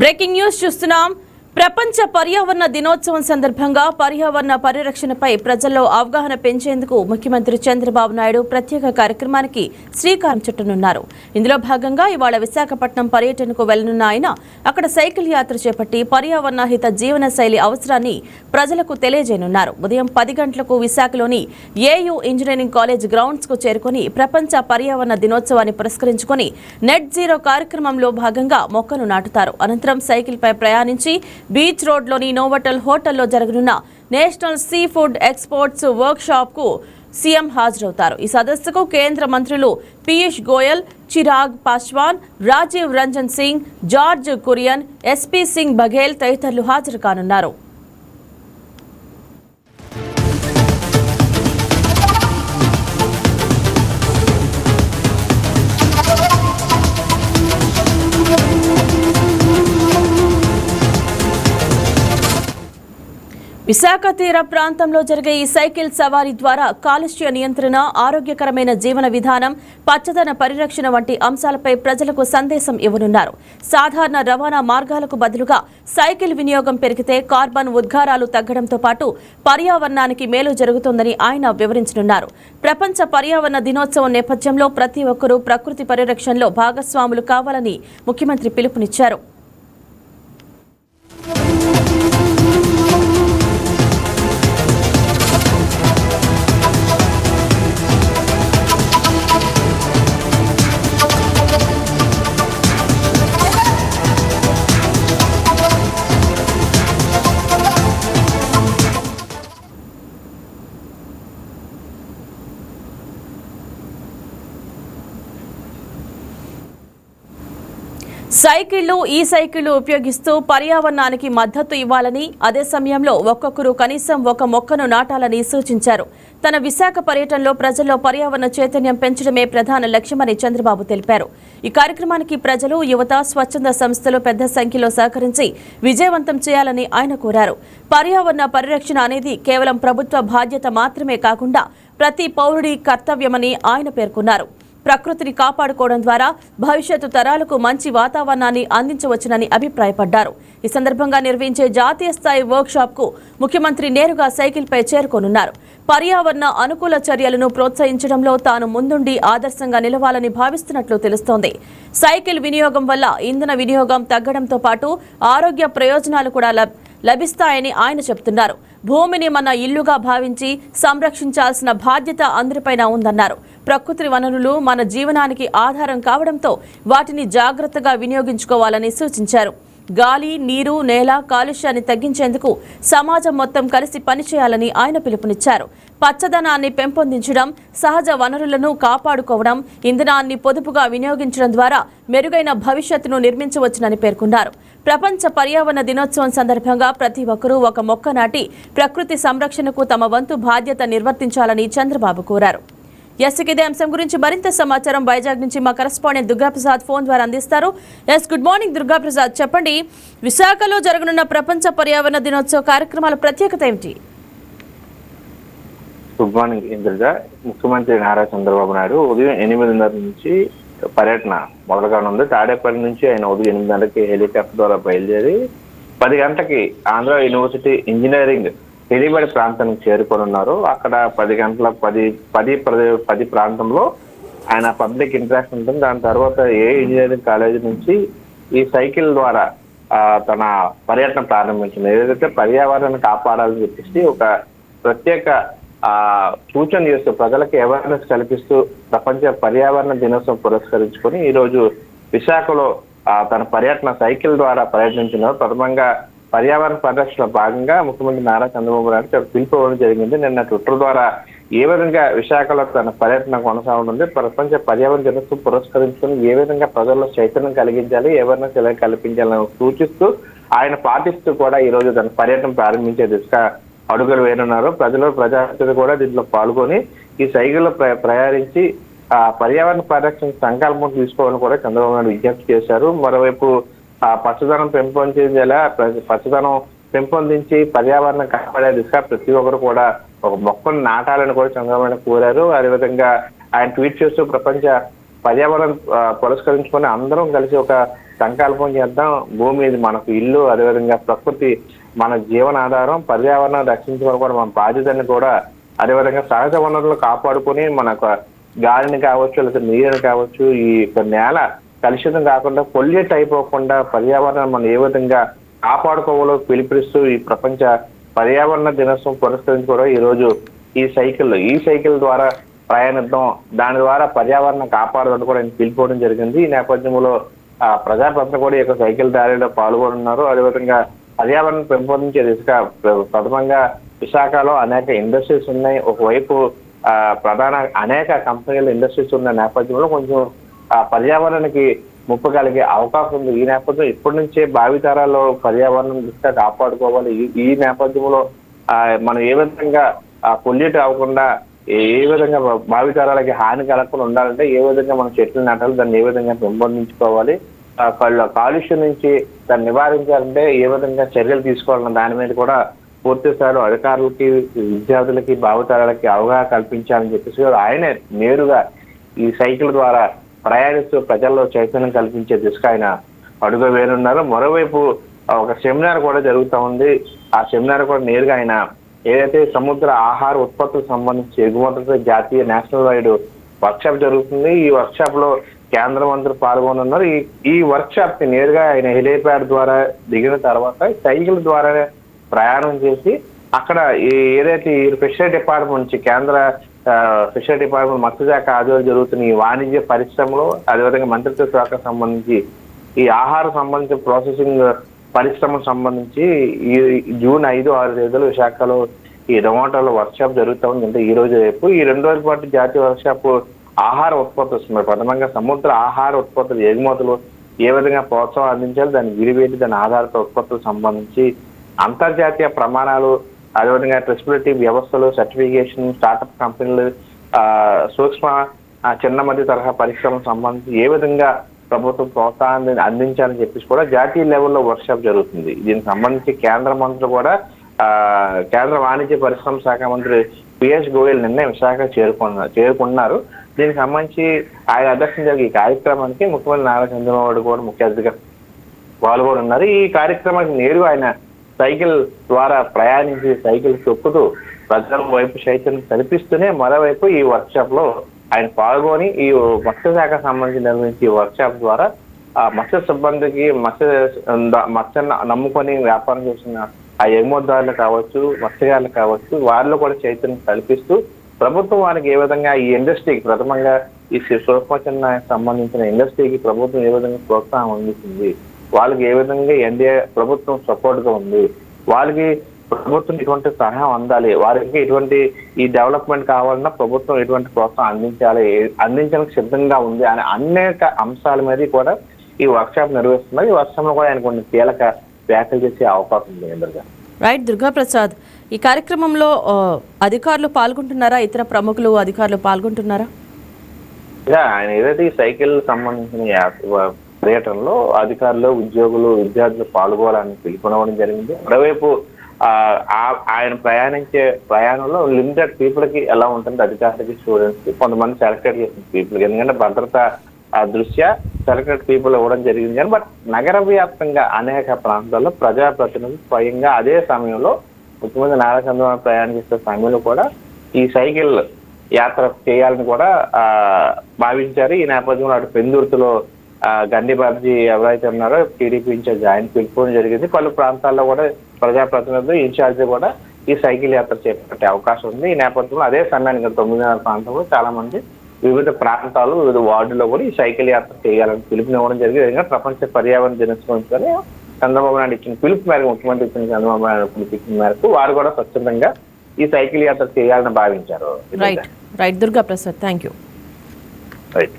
Breaking news చూస్తున్నాం. ప్రపంచ పర్యావరణ దినోత్సవం సందర్భంగా పర్యావరణ పరిరక్షణపై ప్రజల్లో అవగాహన పెంచేందుకు ముఖ్యమంత్రి చంద్రబాబు నాయుడు ప్రత్యేక కార్యక్రమానికి శ్రీకారం చుట్టనున్నారు. ఇందులో భాగంగా ఇవాళ విశాఖపట్నం పర్యటనకు వెళ్లనున్న ఆయన అక్కడ సైకిల్ యాత్ర చేపట్టి పర్యావరణ హిత జీవన శైలి అవసరాన్ని ప్రజలకు తెలియజేయనున్నారు. ఉదయం 10 గంటలకు విశాఖలోని ఏయూ ఇంజనీరింగ్ కాలేజ్ గ్రౌండ్స్ కు చేరుకుని ప్రపంచ పర్యావరణ దినోత్సవాన్ని పురస్కరించుకుని నెట్ జీరో కార్యక్రమంలో భాగంగా మొక్కను నాటుతారు. అనంతరం సైకిల్ పై ప్రయాణించి బీచ్ రోడ్లోని నోవోటల్ హోటల్లో జరగనున్న national sea food exports work shop కు సీఎం హాజరవుతారు. ఈ సదస్సుకు కేంద్ర మంత్రులు పీయూష్ గోయల్, చిరాగ్ పాస్వాన్, రాజీవ్ రంజన్ సింగ్, జార్జ్ కురియన్, ఎస్పీ సింగ్ బఘేల్ తదితరులు హాజరు కానున్నారు. విశాఖ తీర ప్రాంతంలో జరిగే ఈ సైకిల్ సవారీ ద్వారా కాలుష్య నియంత్రణ, ఆరోగ్యకరమైన జీవన విధానం, పచ్చదన పరిరక్షణ వంటి అంశాలపై ప్రజలకు సందేశం ఇవ్వనున్నారు. సాధారణ రవాణా మార్గాలకు బదులుగా సైకిల్ వినియోగం పెరిగితే కార్బన్ ఉద్గారాలు తగ్గడంతో పాటు పర్యావరణానికి మేలు జరుగుతుందని ఆయన వివరించనున్నారు. ప్రపంచ పర్యావరణ దినోత్సవం నేపథ్యంలో ప్రతి ఒక్కరూ ప్రకృతి పరిరక్షణలో భాగస్వాములు కావాలని ముఖ్యమంత్రి పిలుపునిచ్చారు. సైకిళ్లు, ఈ సైకిళ్లు ఉపయోగిస్తూ పర్యావరణానికి మద్దతు ఇవ్వాలని, అదే సమయంలో ఒక్కొక్కరు కనీసం ఒక మొక్కను నాటాలని సూచించారు. తన విశాఖ పర్యటనలో ప్రజల్లో పర్యావరణ చైతన్యం పెంచడమే ప్రధాన లక్ష్యమని చంద్రబాబు తెలిపారు. ఈ కార్యక్రమానికి ప్రజలు, యువత, స్వచ్ఛంద సంస్థలు పెద్ద సంఖ్యలో సహకరించి విజయవంతం చేయాలని ఆయన కోరారు. పర్యావరణ పరిరక్షణ అనేది కేవలం ప్రభుత్వ బాధ్యత మాత్రమే కాకుండా ప్రతి పౌరుడి కర్తవ్యమని ఆయన పేర్కొన్నారు. ప్రకృతిని కాపాడుకోవడం ద్వారా భవిష్యత్తు తరాలకు మంచి వాతావరణాన్ని అందించవచ్చునని అభిప్రాయపడ్డారు. ఈ సందర్భంగా నిర్వహించే జాతీయ స్థాయి వర్క్ షాప్ కు ముఖ్యమంత్రి నేరుగా సైకిల్ పై చేరుకోనున్నారు. పర్యావరణ అనుకూల చర్యలను ప్రోత్సహించడంలో తాను ముందుండి ఆదర్శంగా నిలవాలని భావిస్తున్నట్లు తెలుస్తోంది. సైకిల్ వినియోగం వల్ల ఇంధన వినియోగం తగ్గడంతో పాటు ఆరోగ్య ప్రయోజనాలు కూడా లభిస్తాయని ఆయన చెబుతున్నారు. భూమిని మన ఇల్లుగా భావించి సంరక్షించాల్సిన బాధ్యత అందరిపైన ఉందన్నారు. ప్రకృతి వనరులు మన జీవనానికి ఆధారం కావడంతో వాటిని జాగ్రత్తగా వినియోగించుకోవాలని సూచించారు. గాలి, నీరు, నేల కాలుష్యాన్ని తగ్గించేందుకు సమాజం మొత్తం కలిసి పనిచేయాలని ఆయన పిలుపునిచ్చారు. పచ్చదనాన్ని పెంపొందించడం, సహజ వనరులను కాపాడుకోవడం, ఇంధనాన్ని పొదుపుగా వినియోగించడం ద్వారా మెరుగైన భవిష్యత్తును నిర్మించవచ్చునని పేర్కొన్నారు. ప్రపంచ పర్యావరణ దినోత్సవం సందర్భంగా ప్రతి ఒక్కరూ ఒక మొక్క నాటి ప్రకృతి సంరక్షణకు తమ వంతు బాధ్యత నిర్వర్తించాలని చంద్రబాబు కోరారు. ఇదే అంశం గురించి మరింత సమాచారం వైజాగ్ నుంచి మా కరెస్పాండెంట్ దుర్గాప్రసాద్ ఫోన్ ద్వారా అందిస్తారు. గుడ్ మార్నింగ్ దుర్గాప్రసాద్, చెప్పండి, విశాఖలో జరగనున్న ప్రపంచ పర్యావరణ దినోత్సవ కార్యక్రమాల ప్రత్యేకత ఏమిటి? Good morning Indraja. ముఖ్యమంత్రి నారా చంద్రబాబు నాయుడు ఉదయం 8:30 నుంచి పర్యటన మొదలు కానుంది. తాడేపల్లి నుంచి ఆయన ఉదయం 8 గంటలకి హెలికాప్టర్ ద్వారా బయలుదేరి 10 గంటలకి ఆంధ్ర యూనివర్సిటీ ఇంజనీరింగ్ తెలిబడి ప్రాంతానికి చేరుకోనున్నారు. అక్కడ 10 గంటల 10 ప్రాంతంలో ఆయన పబ్లిక్ ఇంటరాక్షన్ ఉంటుంది. దాని తర్వాత ఇంజనీరింగ్ కాలేజీ నుంచి ఈ సైకిల్ ద్వారా తన పర్యటన ప్రారంభించింది. ఏదైతే పర్యావరణాన్ని కాపాడాలని చెప్పేసి ఒక ప్రత్యేక సూచన చేస్తూ ప్రజలకు అవేర్నెస్ కల్పిస్తూ ప్రపంచ పర్యావరణ దినోత్సవం పురస్కరించుకొని ఈరోజు విశాఖలో తన పర్యటన సైకిల్ ద్వారా పర్యటించినారు. ప్రథమంగా పర్యావరణ పరిరక్షణ భాగంగా ముఖ్యమంత్రి నారా చంద్రబాబు నాయుడు పిలుపు ఇవ్వడం జరిగింది. నిన్న ట్విట్టర్ ద్వారా ఏ విధంగా విశాఖలో తన పర్యటన కొనసాగుతుంది, ప్రపంచ పర్యావరణ దినోత్సవం పురస్కరించుకుని ఏ విధంగా ప్రజల్లో చైతన్యం కలిగించాలి, అవేర్నెస్ ఎలా కల్పించాలని సూచిస్తూ ఆయన పాటిస్తూ కూడా ఈ రోజు తన పర్యటన ప్రారంభించే దిశగా అడుగులు వేయనున్నారు. ప్రజాప్రతినిధులు కూడా దీంట్లో పాల్గొని ఈ సైకిల్లో ప్రయాణించి పర్యావరణ పరిరక్షణ సంకల్పం తీసుకోవాలని కూడా చంద్రబాబు నాయుడు విజ్ఞప్తి చేశారు. మరోవైపు పచ్చదనం పెంపొందించి పర్యావరణం కాపాడే దిశగా ప్రతి ఒక్కరు కూడా ఒక మొక్కను నాటాలని కూడా చంద్రబాబు నాయుడు కోరారు. అదేవిధంగా ఆయన ట్వీట్ చేస్తూ ప్రపంచ పర్యావరణం పురస్కరించుకొని అందరం కలిసి ఒక సంకల్పం చేద్దాం. భూమి ఇది మనకు ఇల్లు, అదేవిధంగా ప్రకృతి మన జీవనాధారం, పర్యావరణం రక్షించడం కూడా మన బాధ్యతని కూడా, అదేవిధంగా సహజ వనరులు కాపాడుకొని మనకు గాలిని కావచ్చు, లేదా నీరుని కావచ్చు, ఈ నేల కలుషితం కాకుండా పొల్యూట్ అయిపోకుండా పర్యావరణం మనం ఏ విధంగా కాపాడుకోవాలో పిలుపునిస్తూ ఈ ప్రపంచ పర్యావరణ దినోత్సవం పురస్కరించి కూడా ఈ రోజు ఈ సైకిల్ ద్వారా ప్రయాణిద్దాం, దాని ద్వారా పర్యావరణం కాపాడడం కూడా ఆయన పిలుపుకోవడం జరిగింది. ఈ నేపథ్యంలో ప్రజాప్రతినిధులు కూడా ఈ యొక్క సైకిల్ ర్యాలీలో పాల్గొన్నారు. అదేవిధంగా పర్యావరణం పెంపొందించే దిశగా ప్రథమంగా విశాఖలో అనేక ఇండస్ట్రీస్ ఉన్నాయి. ఒకవైపు ప్రధాన అనేక కంపెనీలు ఇండస్ట్రీస్ ఉన్న నేపథ్యంలో కొంచెం పర్యావరణానికి ముప్పు కలిగే అవకాశం ఉంది. ఈ నేపథ్యంలో ఇప్పటి నుంచే భావితరాల్లో పర్యావరణం దిశగా కాపాడుకోవాలి. ఈ నేపథ్యంలో మనం ఏ విధంగా పొల్యూట్ అవ్వకుండా, ఏ విధంగా భావితరాలకి హాని కలగకుండా ఉండాలంటే ఏ విధంగా మనం చెట్లు నాటాలి, దాన్ని ఏ విధంగా పెంపొందించుకోవాలి, కాలుష్యం నుంచి దాన్ని నివారించాలంటే ఏ విధంగా చర్యలు తీసుకోవాలన్న దాని మీద కూడా పూర్తి స్థాయిలో అధికారులకి, విద్యార్థులకి, భావితరాలకి అవగాహన కల్పించాలని చెప్పేసి ఆయనే నేరుగా ఈ సైకిల్ ద్వారా ప్రయాణిస్తూ ప్రజల్లో చైతన్యం కల్పించే దిశగా ఆయన అడుగు వేరున్నారు. మరోవైపు ఒక సెమినార్ కూడా జరుగుతూ ఉంది. ఆ సెమినార్ కూడా నేరుగా ఆయన ఏదైతే సముద్ర ఆహార ఉత్పత్తులకు సంబంధించి ఎగుమతులతో జాతీయ నేషనల్ వైడ్ వర్క్షాప్ జరుగుతుంది. ఈ వర్క్షాప్ లో కేంద్ర మంత్రులు పాల్గొనున్నారు. ఈ వర్క్షాప్ కి నేరుగా ఆయన హెలిప్యాడ్ ద్వారా దిగిన తర్వాత సైకిల్ ద్వారా ప్రయాణం చేసి అక్కడ ఏదైతే ఈ ఫిషరీ డిపార్ట్మెంట్ నుంచి కేంద్ర ఫిషరీ డిపార్ట్మెంట్ మత్స్యశాఖ ఆధ్వర్యంలో జరుగుతున్న ఈ వాణిజ్య పరిశ్రమలో, అదేవిధంగా మంత్రిత్వ శాఖకు సంబంధించి ఈ ఆహారం సంబంధించిన ప్రాసెసింగ్ పరిశ్రమకు సంబంధించి ఈ జూన్ 5-6 తేదీలు విశాఖలో ఈ రొమాటోలో వర్క్షాప్ జరుగుతూ ఉంది. అంటే ఈ రోజు రేపు ఈ 2 రోజుల పాటు జాతీయ వర్క్షాప్ ఆహార ఉత్పత్తులు వస్తుంది. ప్రథమంగా సముద్ర ఆహార ఉత్పత్తులు ఎగుమతులు ఏ విధంగా ప్రోత్సాహం అందించాలి, దాని విరివేటి, దాని ఆధారిత ఉత్పత్తులకు సంబంధించి అంతర్జాతీయ ప్రమాణాలు, అదేవిధంగా ట్రెసిబిలిటీ వ్యవస్థలు, సర్టిఫికేషన్, స్టార్టప్ కంపెనీలు, సూక్ష్మ చిన్న మధ్య తరహా పరిశ్రమలకు సంబంధించి ఏ విధంగా ప్రభుత్వం ప్రోత్సాహాన్ని అందించాలని చెప్పేసి కూడా జాతీయ లెవెల్లో వర్క్షాప్ జరుగుతుంది. దీనికి సంబంధించి కేంద్ర మంత్రులు కూడా కేంద్ర వాణిజ్య పరిశ్రమ శాఖ మంత్రి పీయూష్ గోయల్ నిన్నే విశాఖ చేరుకున్నారు. దీనికి సంబంధించి ఆయన అధ్యక్షత జరిగే ఈ కార్యక్రమానికి ముఖ్యమంత్రి నారా చంద్రబాబు నాయుడు కూడా ముఖ్య అతిథిగా పాల్గొన్నారు. ఈ కార్యక్రమానికి నేరుగా ఆయన సైకిల్ ద్వారా ప్రయాణించి సైకిల్ తొక్కుతూ ప్రజల వైపు చైతన్యం కల్పిస్తూనే మరోవైపు ఈ వర్క్షాప్ లో ఆయన పాల్గొని ఈ మత్స్యశాఖ సంబంధించి నిర్వహించి ఈ వర్క్షాప్ ద్వారా మత్స్య సిబ్బందికి మత్స్య నమ్ముకొని వ్యాపారం చేసిన ఆ ఎగుమతిదారులు కావచ్చు, మత్స్యకారులు కావచ్చు, వారిలో కూడా చైతన్యం కల్పిస్తూ ప్రభుత్వం వారికి ఏ విధంగా ఈ ఇండస్ట్రీకి ప్రథమంగా ఈ సూక్ష్మ చిన్న సంబంధించిన ఇండస్ట్రీకి ప్రభుత్వం ఏ విధంగా ప్రోత్సాహం అందిస్తుంది, వాళ్ళకి ఏ విధంగా ఎన్డీఏ ప్రభుత్వం సపోర్ట్ గా ఉంది, వాళ్ళకి ప్రభుత్వం ఎటువంటి సహాయం అందాలి, వారికి ఎటువంటి ఈ డెవలప్మెంట్ కావాలన్నా ప్రభుత్వం ఎటువంటి ప్రోత్సాహం అందించడానికి సిద్ధంగా ఉంది అనే అనేక అంశాల మీద కూడా ఈ వర్క్షాప్ నిర్వహిస్తున్నారు. ఈ వర్క్షాప్ లో కూడా ఆయన కొన్ని కీలక వ్యాఖ్యలు చేసే అవకాశం ఉంది. ఎదురుగా రైట్ దుర్గాప్రసాద్, ఈ కార్యక్రమంలో అధికారులు పాల్గొంటున్నారా, ఇతర ప్రముఖులు అధికారులు పాల్గొంటున్నారా? ఆయన ఏదైతే ఈ సైకిల్ సంబంధించిన పర్యటనలో అధికారులు, ఉద్యోగులు, విద్యార్థులు పాల్గొనాలని పిలుపునవ్వడం జరిగింది. మరోవైపు ఆయన ప్రయాణించే ప్రయాణంలో లిమిటెడ్ పీపుల్ కి ఎలా ఉంటుంది, అధికారులకి, స్టూడెంట్స్ కి కొంతమంది సెలెక్టెడ్ చేసిన పీపుల్, ఎందుకంటే భద్రత దృష్ట్యా సెలెక్టెడ్ పీపుల్ ఇవ్వడం జరిగింది. కానీ బట్ నగర వ్యాప్తంగా అనేక ప్రాంతాల్లో ప్రజాప్రతినిధులు స్వయంగా అదే సమయంలో ముఖ్యమంత్రి నారా చంద్రబాబు ప్రయాణం చేసే సమయంలో కూడా ఈ సైకిల్ యాత్ర చేయాలని కూడా భావించారు. ఈ నేపథ్యంలో అటు పెందుర్తిలో గండి బాబ్జీ ఎవరైతే ఉన్నారో టీడీపీ ఇన్ఛార్జ్ ఆయన పిలుపుకోవడం జరిగింది. పలు ప్రాంతాల్లో కూడా ప్రజాప్రతినిధులు ఇన్ఛార్జ్ కూడా ఈ సైకిల్ యాత్ర చేపట్టే అవకాశం ఉంది. ఈ నేపథ్యంలో అదే సమయానికి 9:30 ప్రాంతంలో చాలా మంది వివిధ ప్రాంతాలు, వివిధ వార్డుల్లో కూడా ఈ సైకిల్ యాత్ర చేయాలని పిలుపునివ్వడం జరిగింది. ఎందుకంటే ప్రపంచ పర్యావరణ దినోత్సవం చంద్రబాబు నాయుడు ఇచ్చిన పిలుపు మేరకు, ముఖ్యమంత్రి ఇచ్చిన చంద్రబాబు నాయుడు పిలుపు మేరకు వారు కూడా స్వచ్ఛందంగా ఈ సైకిల్ యాత్ర చేయాలని భావించారు. Right Durgaprasad, thank you. Right.